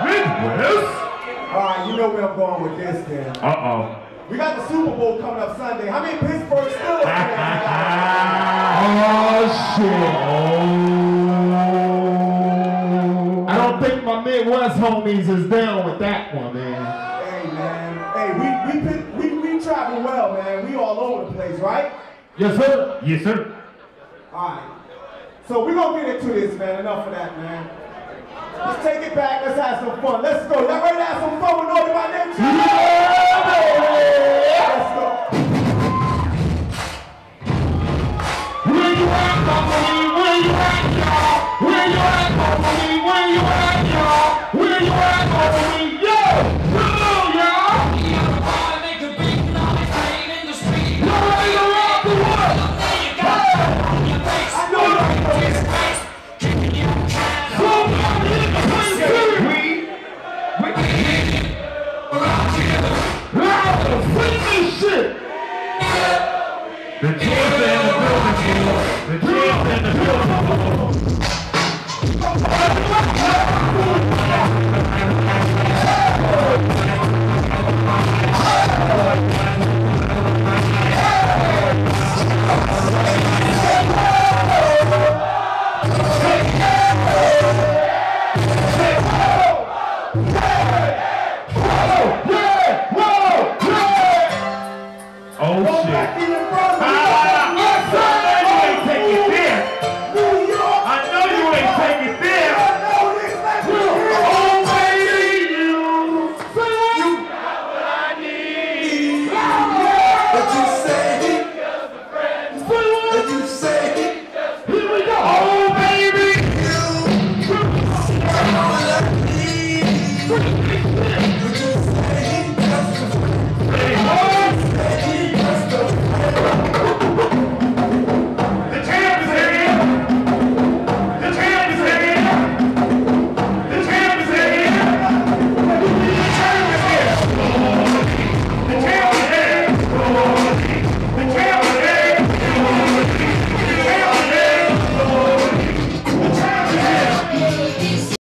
Midwest? Alright, you know where I'm going with this then. Uh-oh. We got the Super Bowl coming up Sunday. How many Pittsburgh Steelers fans we got? Oh, shit. Oh. I don't think my Midwest homies is down with that one, man. Hey, man. Hey, we travel well, man. We all over the place, right? Yes, sir. Yes, sir. Alright. So we're going to get into this, man. Enough of that, man. Let's take it back. Let's have some fun. Let's go. Y'all ready to have some fun